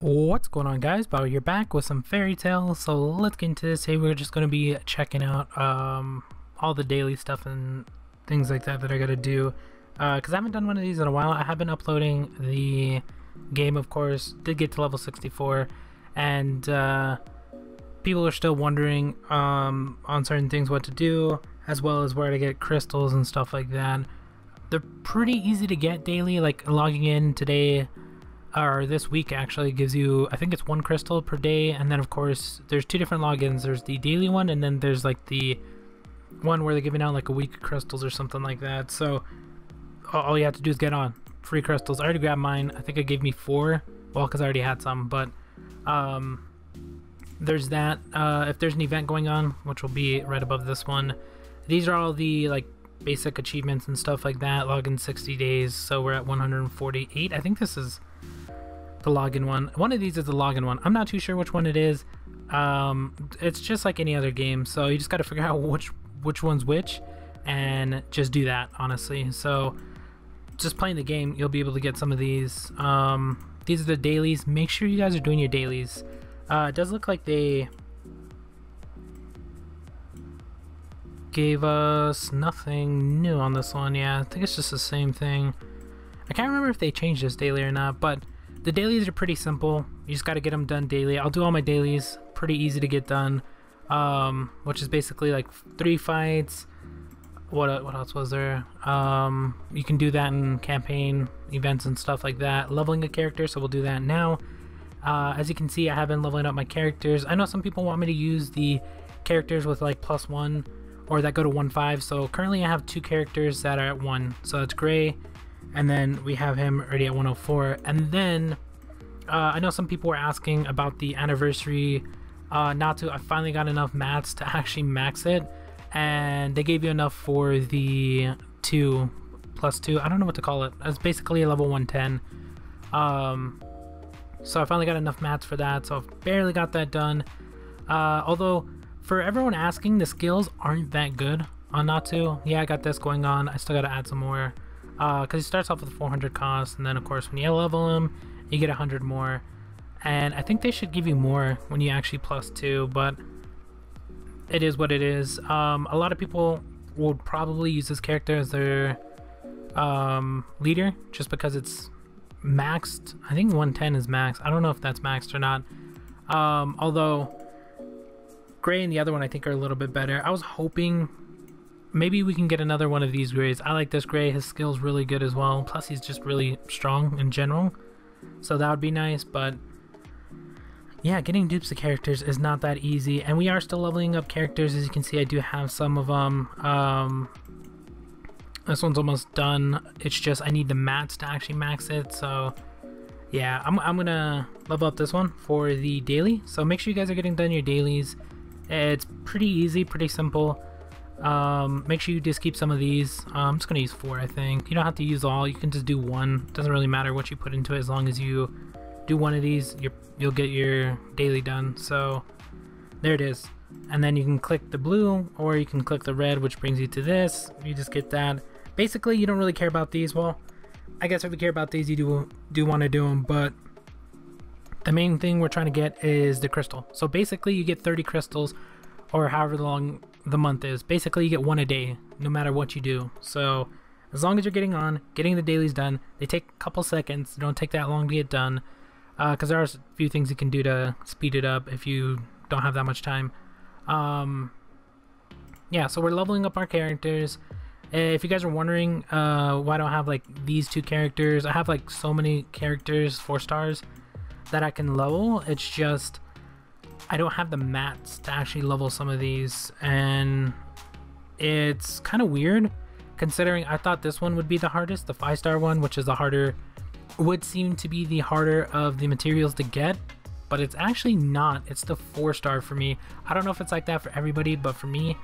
What's going on, guys? Bao here, back with some fairy tales. So let's get into this. Hey, we're just going to be checking out all the daily stuff and things like that I gotta do, because I haven't done one of these in a while. I have been uploading the game, of course. Did get to level 64, and people are still wondering on certain things what to do, as well as where to get crystals and stuff like that. They're pretty easy to get daily. Like logging in today, or this week actually, gives you, I think it's 1 crystal per day. And then of course there's 2 different logins. There's the daily one, and then there's like the one where they're giving out like a week of crystals or something like that. So all you have to do is get on free crystals. I already grabbed mine. I think it gave me 4, well, because I already had some. But there's that. If there's an event going on, which will be right above this one, these are all the like basic achievements and stuff like that. Login 60 days, so we're at 148. I think this is the login one. One of these is the login one. I'm not too sure which one it is. It's just like any other game, so you just got to figure out which one's which and just do that, honestly. So just playing the game, you'll be able to get some of these. These are the dailies. Make sure you guys are doing your dailies. It does look like they gave us nothing new on this one. Yeah, I think it's just the same thing. I can't remember if they changed this daily or not, but the dailies are pretty simple. You just got to get them done daily. I'll do all my dailies. Pretty easy to get done, which is basically like 3 fights. What else was there? You can do that in campaign events and stuff like that. Leveling a character, so we'll do that now. As you can see, I have been leveling up my characters. I know some people want me to use the characters with like +1 or that go to 1.5. So currently I have 2 characters that are at 1. So it's Gray, and then we have him already at 104. And then I know some people were asking about the anniversary. I finally got enough mats to actually max it, and they gave you enough for the 2 + 2. I don't know what to call it. It's basically a level 110. So I finally got enough mats for that, so I've barely got that done. Although for everyone asking, the skills aren't that good on Natsu. Yeah, I got this going on. I still got to add some more, because he starts off with 400 cost, and then of course when you level him, you get 100 more. And I think they should give you more when you actually +2, but it is what it is. A lot of people would probably use this character as their leader, just because it's maxed. I think 110 is maxed. I don't know if that's maxed or not. Although Gray and the other one I think are a little bit better. I was hoping maybe we can get another one of these Grays. I like this Gray. His skill's really good as well. Plus he's just really strong in general. So that would be nice, but yeah, getting dupes of characters is not that easy, and we are still leveling up characters. As you can see, I do have some of them. This one's almost done. It's just I need the mats to actually max it. So yeah, I'm gonna level up this one for the daily. So make sure you guys are getting done your dailies. It's pretty easy, pretty simple. Make sure you just keep some of these. I'm just gonna use 4, I think. You don't have to use all. You can just do 1. Doesn't really matter what you put into it, as long as you do 1 of these, you'll get your daily done. So there it is. And then you can click the blue, or you can click the red, which brings you to this. You just get that. Basically, you don't really care about these. Well, I guess if you care about these, you do want to do them, but the main thing we're trying to get is the crystal. So basically you get 30 crystals, or however long the month is. Basically you get 1 a day no matter what you do. So as long as you're getting the dailies done, they take a couple seconds. They don't take that long to get done, because there are a few things you can do to speed it up if you don't have that much time. Yeah, so we're leveling up our characters. If you guys are wondering why I don't have like these 2 characters, I have like so many characters, 4 stars, that I can level. It's just I don't have the mats to actually level some of these, and it's kind of weird considering I thought this one would be the hardest. The 5-star one, which is the harder, would seem to be the harder of the materials to get, but it's actually not. It's the 4-star for me. I don't know if it's like that for everybody, but for me,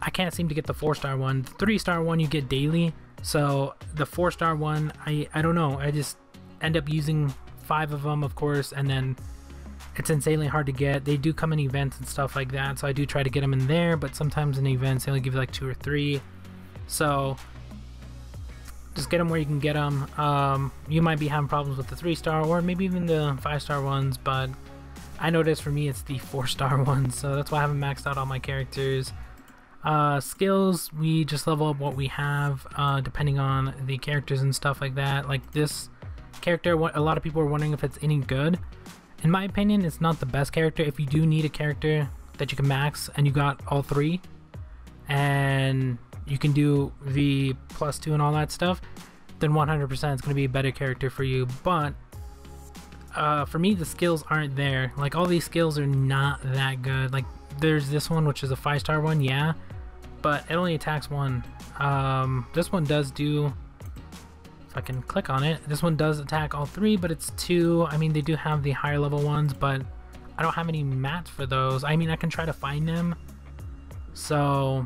I can't seem to get the 4-star one. The 3-star one you get daily, so the 4-star one, I don't know. I just end up using 5 of them, of course, and then it's insanely hard to get. They do come in events and stuff like that, so I do try to get them in there, but sometimes in events they only give you like 2 or 3. So just get them where you can get them. You might be having problems with the 3-star or maybe even the 5-star ones, but I noticed for me it's the 4-star ones, so that's why I haven't maxed out all my characters. Skills, we just level up what we have depending on the characters and stuff like that. Like this character, a lot of people are wondering if it's any good. In my opinion, it's not the best character. If you do need a character that you can max and you got all 3 and you can do the +2 and all that stuff, then 100% it's going to be a better character for you. But for me, the skills aren't there. Like all these skills are not that good. Like there's this one, which is a 5-star one, yeah, but it only attacks 1. This one does do, if I can click on it, this one does attack all 3, but it's 2. I mean, they do have the higher level ones, but I don't have any mats for those. I mean, I can try to find them. So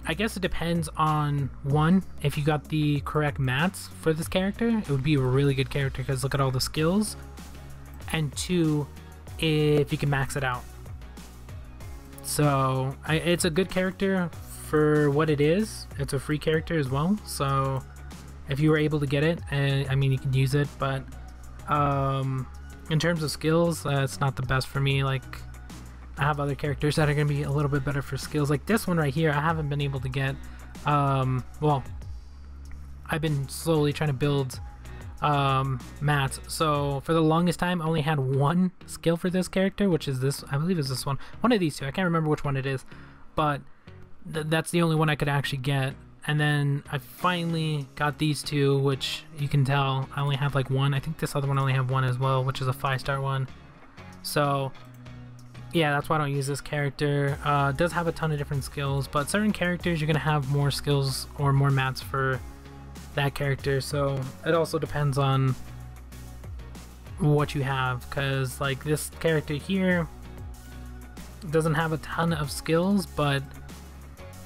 I guess it depends on, one, if you got the correct mats for this character, it would be a really good character because look at all the skills. And 2, if you can max it out. So it's a good character for what it is. It's a free character as well, so if you were able to get it, I mean, you can use it, but in terms of skills, it's not the best for me. Like I have other characters that are going to be a little bit better for skills. Like this one right here, I haven't been able to get. Well, I've been slowly trying to build mats. So for the longest time, I only had 1 skill for this character, which is this. I believe it's this one. One of these 2. I can't remember which one it is, but that's the only one I could actually get. And then I finally got these 2, which you can tell I only have like 1. I think this other one only have 1 as well, which is a 5-star one. So yeah, that's why I don't use this character. It does have a ton of different skills, but certain characters you're gonna have more skills or more mats for that character. So it also depends on what you have, because like this character here doesn't have a ton of skills, but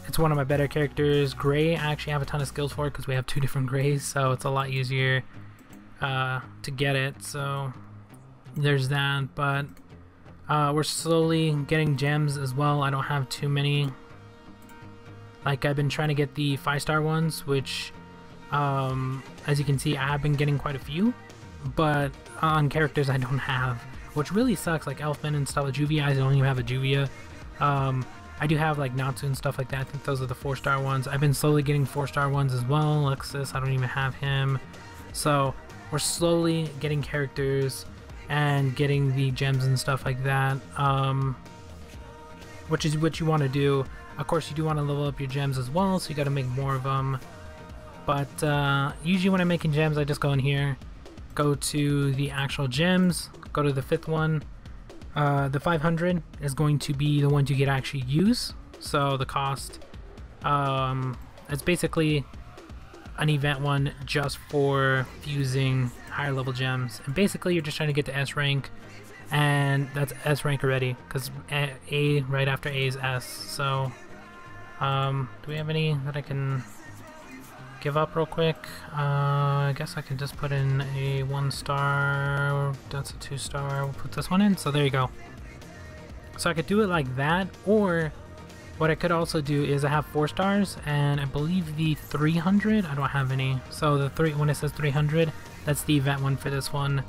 it's one of my better characters. Gray, I actually have a ton of skills for it because we have 2 different grays, so it's a lot easier to get it. So there's that, but we're slowly getting gems as well. I don't have too many. Like I've been trying to get the 5-star ones, which as you can see, I have been getting quite a few, but on characters I don't have, which really sucks. Like Elfman and stuff, Juvia, I don't even have a Juvia. I do have like Natsu and stuff like that. I think those are the 4-star ones. I've been slowly getting 4-star ones as well. Alexis, I don't even have him. So we're slowly getting characters and getting the gems and stuff like that, which is what you want to do. Of course, you do want to level up your gems as well, so you got to make more of them. But usually when I'm making gems, I just go in here, go to the actual gems, go to the 5th one. The 500 is going to be the ones you get actually use. So the cost, it's basically an event one just for fusing higher level gems. And basically you're just trying to get to S rank, and that's S rank already, because A right after A is S. So do we have any that I can give up real quick? I guess I can just put in a 1-star. That's a 2-star. We'll put this one in. So there you go. So I could do it like that, or what I could also do is I have 4 stars, and I believe the 300, I don't have any. So the 3, when it says 300, that's the event one for this one.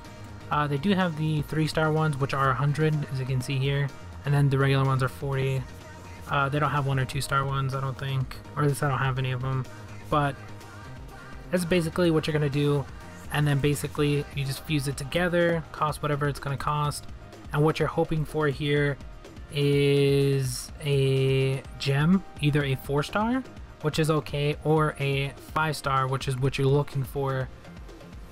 They do have the 3-star ones, which are 100, as you can see here, and then the regular ones are 40. They don't have 1 or 2-star ones, I don't think, or at least I don't have any of them. But that's basically what you're gonna do, and then basically you just fuse it together, cost whatever it's gonna cost, and what you're hoping for here is a gem, either a 4-star, which is okay, or a 5-star, which is what you're looking for,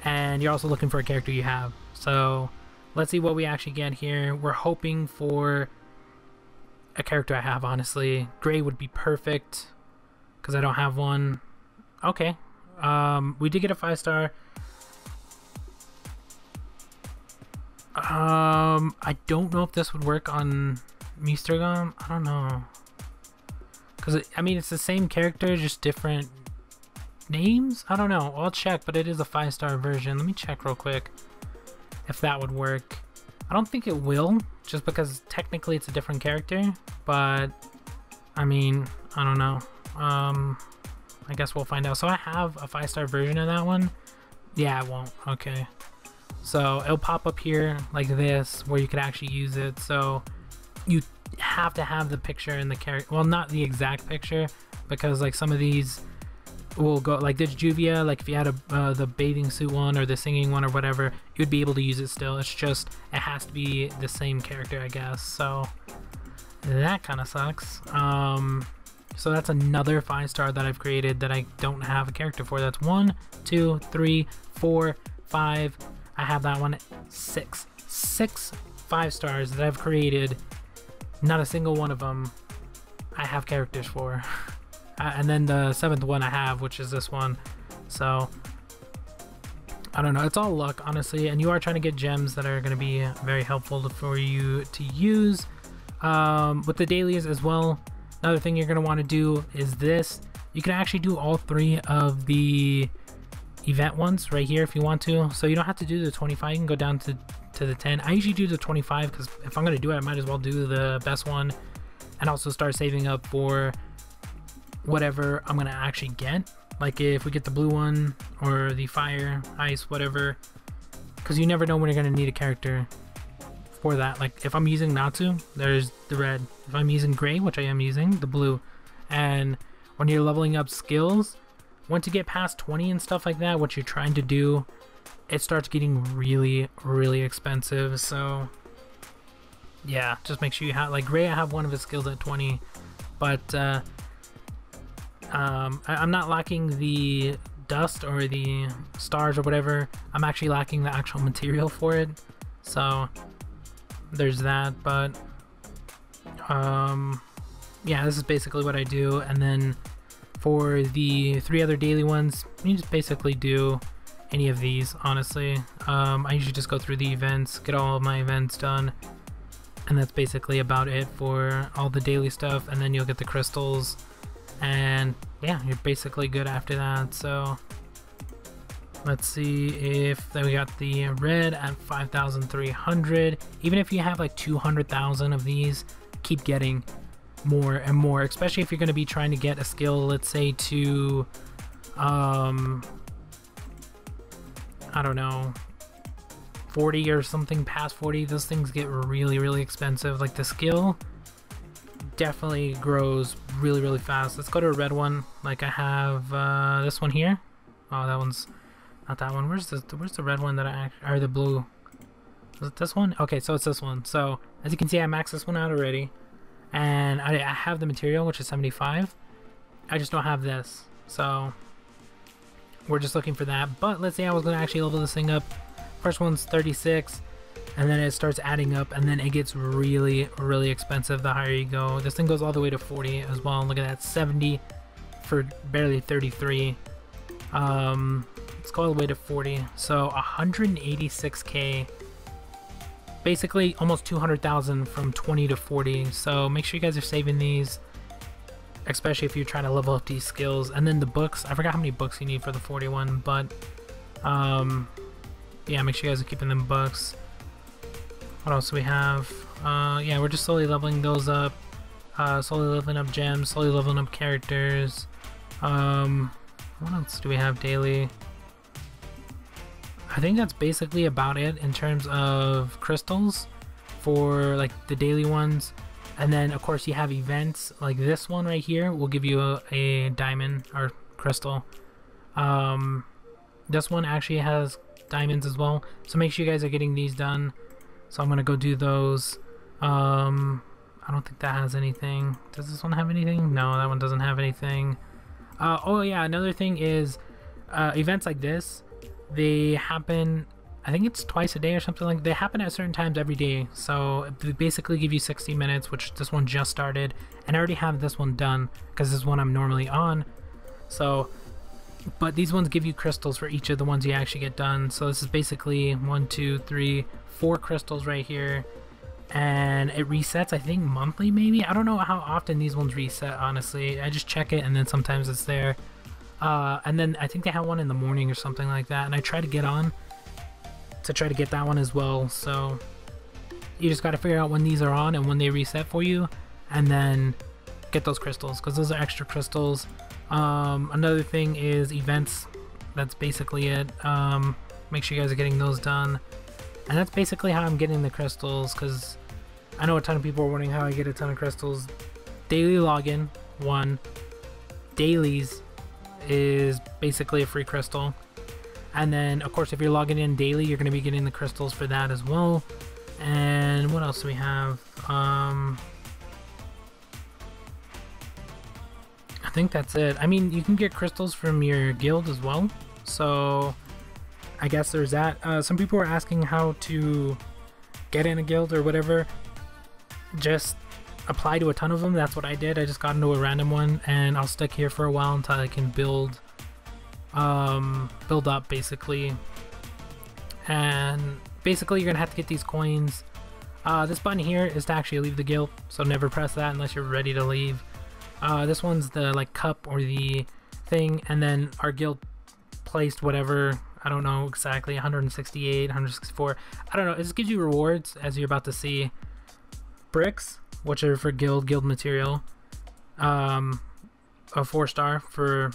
and you're also looking for a character you have. So let's see what we actually get here. We're hoping for a character I have, honestly. Gray would be perfect because I don't have one. Okay, we did get a 5-star. I don't know if this would work on Mistergom. I don't know, because I mean it's the same character, just different names. I don't know. I'll check, but it is a 5-star version. Let me check real quick if that would work. I don't think it will, just because technically it's a different character, but I mean, I don't know. I guess we'll find out. So I have a 5-star version of that one. Yeah, it won't. Okay. So it'll pop up here like this where you could actually use it. So you have to have the picture in the character. Well, not the exact picture, because like some of these will go like this Juvia, like if you had the bathing suit one or the singing one or whatever, you'd be able to use it still. It's just it has to be the same character, I guess. So that kind of sucks. So that's another 5-star that I've created that I don't have a character for. That's 1, 2, 3, 4, 5. I have that one. 6 5-stars that I've created. Not a single one of them I have characters for. And then the 7th one I have, which is this one. So I don't know, it's all luck, honestly, and you are trying to get gems that are going to be very helpful for you to use with the dailies as well. Another thing you're going to want to do is this. You can actually do all 3 of the event ones right here if you want to, so you don't have to do the 25. You can go down to the 10. I usually do the 25 because if I'm going to do it, I might as well do the best one and also start saving up for whatever I'm going to actually get. Like if we get the blue one or the fire, ice, whatever, because you never know when you're going to need a character for that. Like if I'm using Natsu, there's the red. If I'm using gray, which I am using, the blue. And when you're leveling up skills, once you get past 20 and stuff like that, what you're trying to do, it starts getting really, really expensive. So yeah, just make sure you have, like gray, I have one of his skills at 20, but I'm not lacking the dust or the stars or whatever. I'm actually lacking the actual material for it. So there's that. But yeah, this is basically what I do. And then for the 3 other daily ones, you just basically do any of these, honestly. I usually just go through the events, get all of my events done, and that's basically about it for all the daily stuff. And then you'll get the crystals, and yeah, you're basically good after that. So let's see if we got the red at 5,300. Even if you have like 200,000 of these, keep getting more and more, especially if you're going to be trying to get a skill, let's say to I don't know, 40 or something, past 40. Those things get really, really expensive. Like the skill definitely grows really, really fast. Let's go to a red one. Like I have this one here. Oh, that one's not that one. Where's the red one that or the blue? Is it this one? Okay, so it's this one. So as you can see, I maxed this one out already, and I have the material, which is 75. I just don't have this, so we're just looking for that. But let's say I was going to actually level this thing up. First one's 36, and then it starts adding up, and then it gets really, really expensive the higher you go. This thing goes all the way to 40 as well. Look at that, 70 for barely 33. Let's go all the way to 40. So 186k, basically almost 200,000 from 20 to 40. So make sure you guys are saving these, especially if you're trying to level up these skills. And then the books, I forgot how many books you need for the 41, but yeah, make sure you guys are keeping them books. What else do we have? Yeah, we're just slowly leveling those up, slowly leveling up gems, slowly leveling up characters. What else do we have daily? I think that's basically about it in terms of crystals for like the daily ones. And then of course you have events like this one right here will give you a diamond or crystal. This one actually has diamonds as well, so make sure you guys are getting these done. So I'm gonna go do those. I don't think that has anything. Does this one have anything? No, that one doesn't have anything. Oh yeah, another thing is events like this, they happen, I think it's twice a day or something. Like they happen at certain times every day, so they basically give you 60 minutes, which this one just started, and I already have this one done because this is one I'm normally on. So but these ones give you crystals for each of the ones you actually get done. So this is basically 1, 2, 3, 4 crystals right here, and it resets, I think monthly maybe. I don't know how often these ones reset, honestly. I just check it and then sometimes it's there. And then I think they have one in the morning or something like that, and I try to get on to try to get that one as well. So you just got to figure out when these are on and when they reset for you, and then get those crystals, because those are extra crystals. Another thing is events. That's basically it. Make sure you guys are getting those done. And that's basically how I'm getting the crystals, because I know a ton of people are wondering how I get a ton of crystals. Daily login, 1. Dailies is basically a free crystal. And then, of course, if you're logging in daily, you're going to be getting the crystals for that as well. And what else do we have? I think that's it. I mean, you can get crystals from your guild as well. So I guess there's that. Some people were asking how to get in a guild or whatever. Just apply to a ton of them. That's what I did. I just got into a random one, and I'll stick here for a while until I can build up basically. And basically you're gonna have to get these coins. This button here is to actually leave the guild, so never press that unless you're ready to leave. This one's the like cup or the thing, and then our guild placed whatever, I don't know exactly, 168, 164, I don't know. It just gives you rewards, as you're about to see. Bricks, which are for guild material, a 4-star for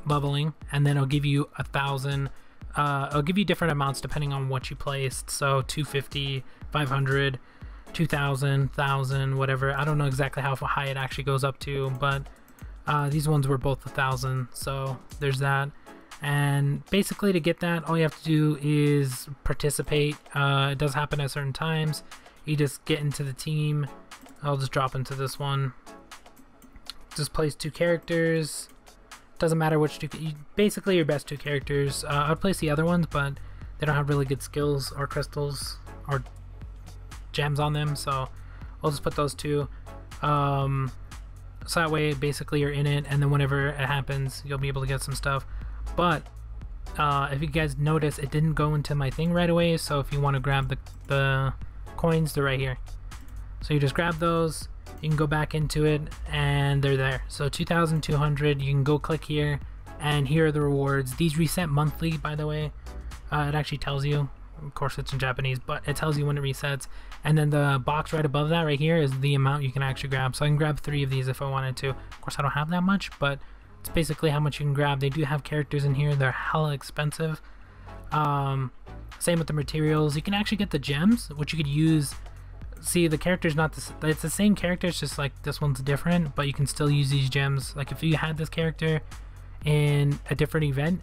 leveling, and then it'll give you 1,000. It'll give you different amounts depending on what you placed, so 250, 500, 2,000, 1,000, whatever. I don't know exactly how high it actually goes up to, but these ones were both 1,000, so there's that. And basically to get that, all you have to do is participate. It does happen at certain times. You just get into the team. I'll just drop into this one. Just place 2 characters. Doesn't matter which 2, basically your best 2 characters. I'd place the other ones, but they don't have really good skills or crystals or gems on them, so I'll just put those 2. So that way basically you're in it, and then whenever it happens you'll be able to get some stuff. But if you guys notice, it didn't go into my thing right away, so if you want to grab the coins, they're right here. So you just grab those, you can go back into it, and they're there. So 2,200, you can go click here, and here are the rewards. These reset monthly, by the way. It actually tells you, of course it's in Japanese, but it tells you when it resets. And then the box right above that right here is the amount you can actually grab. So I can grab 3 of these if I wanted to. Of course I don't have that much, but it's basically how much you can grab. They do have characters in here, they're hella expensive. Same with the materials. You can actually get the gems, which you could use. See, the character's not this, it's the same character, it's just like this one's different, but you can still use these gems. Like if you had this character in a different event,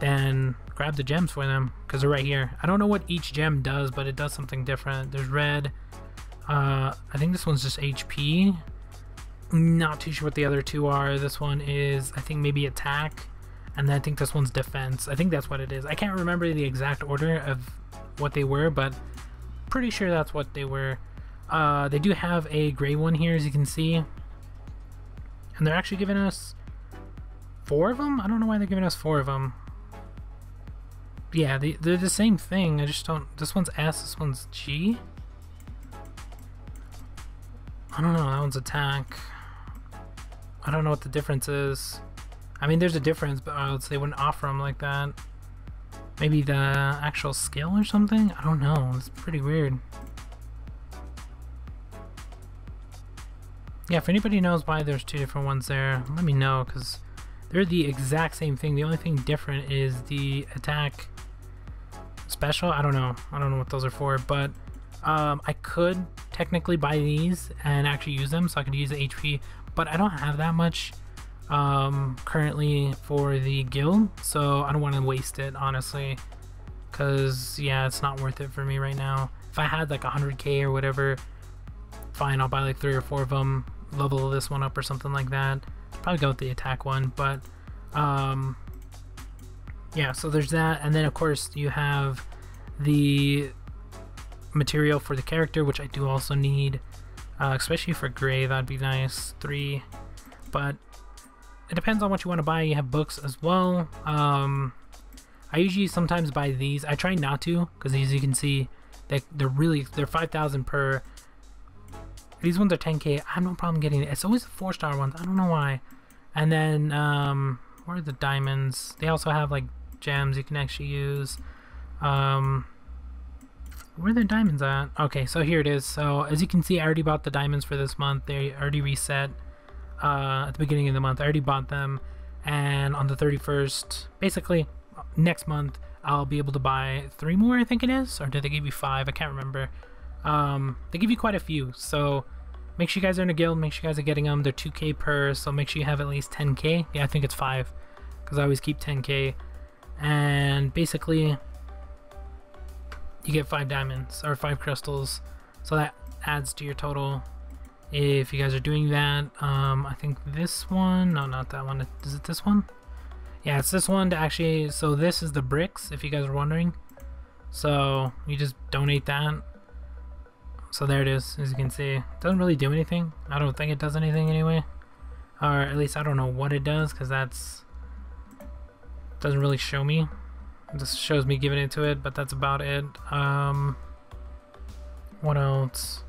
then grab the gems for them, because they're right here. I don't know what each gem does, but it does something different. There's red. I think this one's just HP. Not too sure what the other 2 are. This one is, I think, maybe attack, and then I think this one's defense. I think that's what it is. I can't remember the exact order of what they were, but pretty sure that's what they were. They do have a gray one here, as you can see, and they're actually giving us 4 of them. I don't know why they're giving us 4 of them. Yeah, they're the same thing. I just don't. This one's S, this one's G. I don't know. That one's attack. I don't know what the difference is. I mean, there's a difference, but else they wouldn't offer them like that. Maybe the actual skill or something? I don't know. It's pretty weird. Yeah, if anybody knows why there's 2 different ones there, let me know, because they're the exact same thing. The only thing different is the attack special. I don't know what those are for, but I could technically buy these and actually use them, so I could use the HP, but I don't have that much currently for the guild, so I don't want to waste it, honestly, because yeah, it's not worth it for me right now. If I had like 100k or whatever, fine, I'll buy like 3 or 4 of them, level this one up or something like that. Probably go with the attack one, but yeah, so there's that. And then of course you have the material for the character, which I do also need, especially for gray. That'd be nice. 3, but it depends on what you want to buy. You have books as well. I usually sometimes buy these. I try not to, because as you can see, they're 5,000 per. These ones are 10k. I have no problem getting it. It's always the 4-star ones. I don't know why. And then where are the diamonds? They also have like gems you can actually use. Where are the diamonds at? Okay, so here it is. So as you can see, I already bought the diamonds for this month. They already reset. at the beginning of the month. I already bought them, and on the 31st, basically next month, I'll be able to buy 3 more, I think it is, or did they give you 5? I can't remember. They give you quite a few, so make sure you guys are in a guild, make sure you guys are getting them. They're 2k per, so make sure you have at least 10k. Yeah, I think it's 5, because I always keep 10k. And basically, you get 5 diamonds, or 5 crystals, so that adds to your total. If you guys are doing that, I think this one, no, not that one, is it this one? Yeah, it's this one to actually, so this is the bricks, if you guys are wondering. So you just donate that. So there it is, as you can see. It doesn't really do anything. I don't think it does anything anyway. Or at least I don't know what it does, because that's, doesn't really show me. It just shows me giving it to it, but that's about it. What else?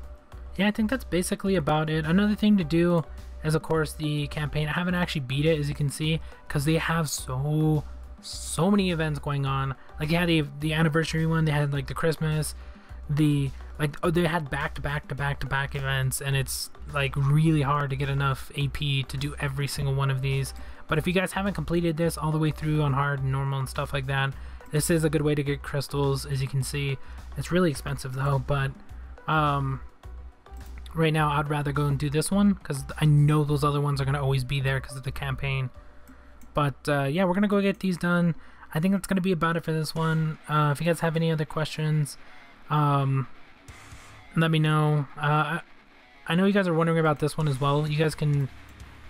Yeah, I think that's basically about it. Another thing to do is, of course, the campaign. I haven't actually beat it, as you can see, because they have so many events going on. Like, they had the anniversary one, they had like the Christmas, they had back to back events, and it's like really hard to get enough AP to do every single one of these. But if you guys haven't completed this all the way through on hard and normal and stuff like that, this is a good way to get crystals. As you can see, it's really expensive though, but right now I'd rather go and do this one, because I know those other ones are going to always be there because of the campaign. But yeah, we're going to go get these done. I think that's going to be about it for this one. If you guys have any other questions, let me know. I know you guys are wondering about this one as well. You guys can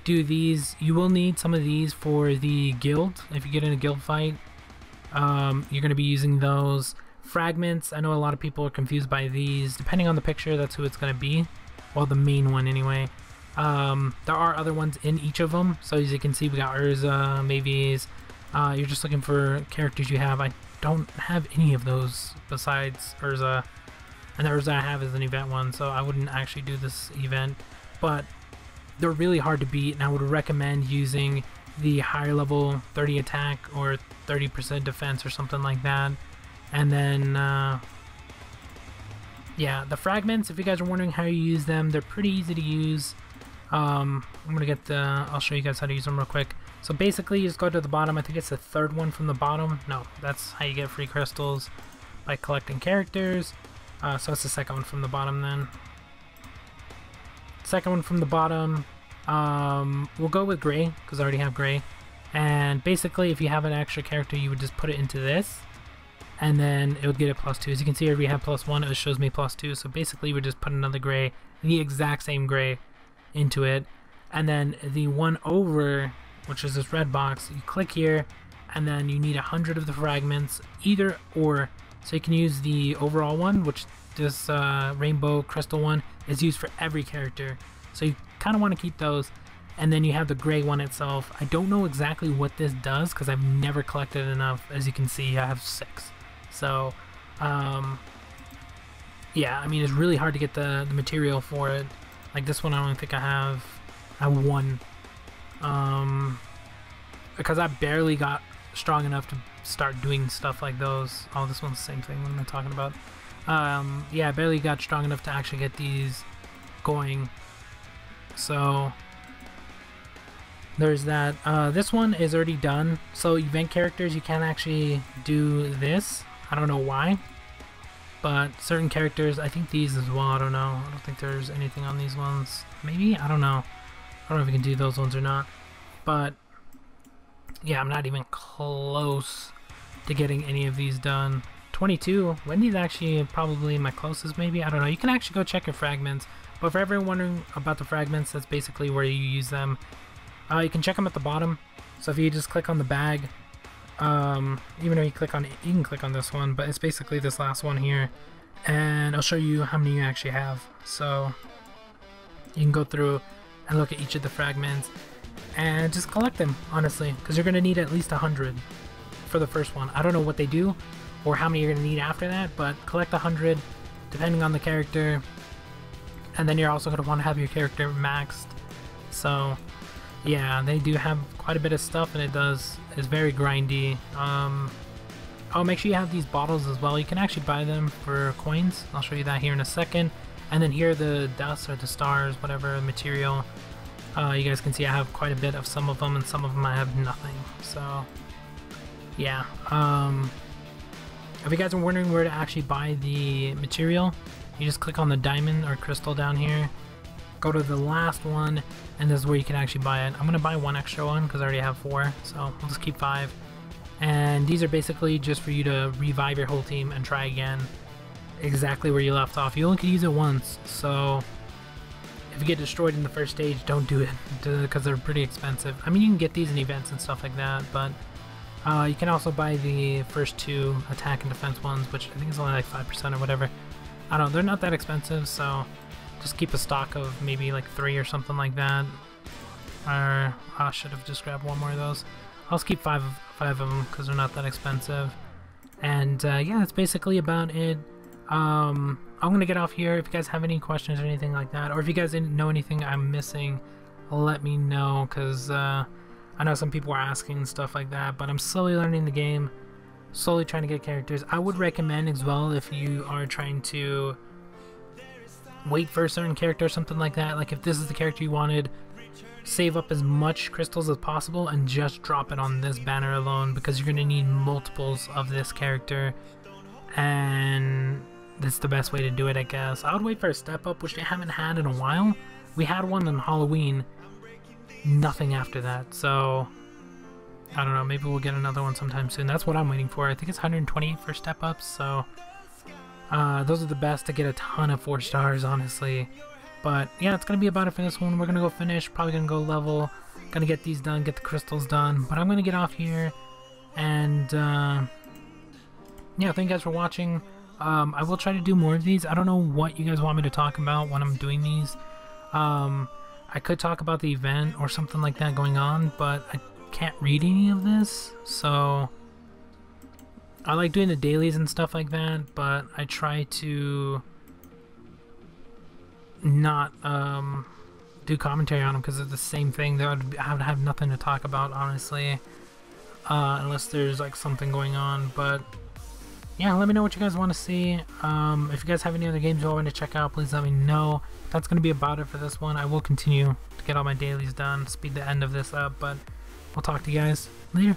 do these. You will need some of these for the guild. If you get in a guild fight, you're going to be using those. Fragments, I know a lot of people are confused by these. Depending on the picture, that's who it's going to be. Well, the main one anyway. There are other ones in each of them. So as you can see, we got Urza, Mavis. You're just looking for characters you have. I don't have any of those besides Urza. And the Urza I have is an event one, so I wouldn't actually do this event. But they're really hard to beat, and I would recommend using the higher level 30 attack or 30% defense or something like that. And then yeah, the fragments, if you guys are wondering how you use them, they're pretty easy to use. I'm gonna get the, I'll show you guys how to use them real quick. So basically you just go to the bottom. I think it's the 3rd one from the bottom. No, that's how you get free crystals, by collecting characters. So it's the 2nd one from the bottom then. 2nd one from the bottom, we'll go with gray, because I already have gray. And basically if you have an extra character, you would just put it into this, and then it would get a +2. As you can see here, we have +1, it shows me +2. So basically we just put another gray, the exact same gray, into it. And then the one over, which is this red box, you click here, and then you need 100 of the fragments, either or. So you can use the overall one, which this rainbow crystal one is used for every character. So you kind of want to keep those. And then you have the gray one itself. I don't know exactly what this does, because I've never collected enough. As you can see, I have 6. So yeah, I mean, it's really hard to get the material for it. Like this one, I don't think I have 1, because I barely got strong enough to start doing stuff like those. Oh, this one's the same thing. What am I talking about? Yeah, I barely got strong enough to actually get these going. So there's that. This one is already done. So event characters, you can't actually do this. I don't know why, but certain characters, I think these as well, I don't know. I don't think there's anything on these ones. Maybe? I don't know. I don't know if we can do those ones or not. But yeah, I'm not even close to getting any of these done. 22. Wendy's actually probably my closest, maybe. I don't know. You can actually go check your fragments. But for everyone wondering about the fragments, that's basically where you use them. You can check them at the bottom. So if you just click on the bag, even though you click on it, you can click on this one, but it's basically this last one here. And I'll show you how many you actually have. So you can go through and look at each of the fragments and just collect them, honestly, because you're going to need at least 100 for the first one. I don't know what they do or how many you're going to need after that, but collect 100 depending on the character, and then you're also going to want to have your character maxed. So yeah, they do have quite a bit of stuff, and it's very grindy. Oh, make sure you have these bottles as well. You can actually buy them for coins. I'll show you that here in a second. And then here, the dust or the stars, whatever material, You guys can see I have quite a bit of some of them, and some of them I have nothing. So yeah, if you guys are wondering where to actually buy the material, you just click on the diamond or crystal down here, go to the last one, and this is where you can actually buy it. I'm gonna buy one extra one because I already have 4, so we'll just keep 5. And these are basically just for you to revive your whole team and try again exactly where you left off. You only can use it once, so if you get destroyed in the first stage, don't do it because they're pretty expensive. I mean, you can get these in events and stuff like that, but you can also buy the first 2 attack and defense ones, which I think is only like 5% or whatever. I don't know, they're not that expensive, so just keep a stock of maybe like 3 or something like that. Or I should have just grabbed 1 more of those. I'll just keep 5 of them because they're not that expensive. And yeah, that's basically about it. I'm gonna get off here. If you guys have any questions or anything like that, or if you guys didn't know anything I'm missing, let me know, because I know some people are asking stuff like that, but I'm slowly learning the game, slowly trying to get characters. I would recommend as well, if you are trying to wait for a certain character or something like that, like if this is the character you wanted, save up as much crystals as possible and just drop it on this banner alone, because you're going to need multiples of this character, and that's the best way to do it, I guess. I would wait for a step up, which they haven't had in a while. We had one on Halloween, nothing after that, so I don't know, maybe we'll get another one sometime soon. That's what I'm waiting for. I think it's 128 for step ups, so those are the best to get a ton of 4 stars, honestly. But yeah, that's gonna be about it for this one. We're gonna go finish, probably gonna go level, gonna get these done, get the crystals done, but I'm gonna get off here. And yeah, thank you guys for watching. I will try to do more of these. I don't know what you guys want me to talk about when I'm doing these. I could talk about the event or something like that going on, but I can't read any of this, so I like doing the dailies and stuff like that, but I try to not do commentary on them because they're the same thing. I would have nothing to talk about, honestly, unless there's like something going on. But yeah, let me know what you guys want to see. If you guys have any other games you want me to check out, please let me know. That's going to be about it for this one. I will continue to get all my dailies done, speed the end of this up, but I'll talk to you guys later.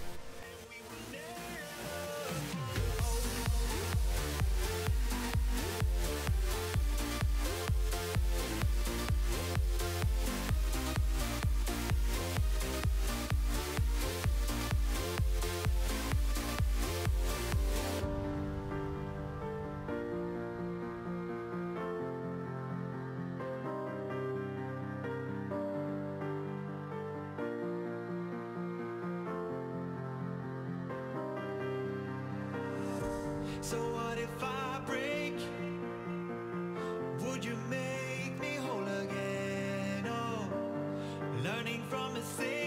So what if I break? Would you make me whole again? Oh, learning from mistakes.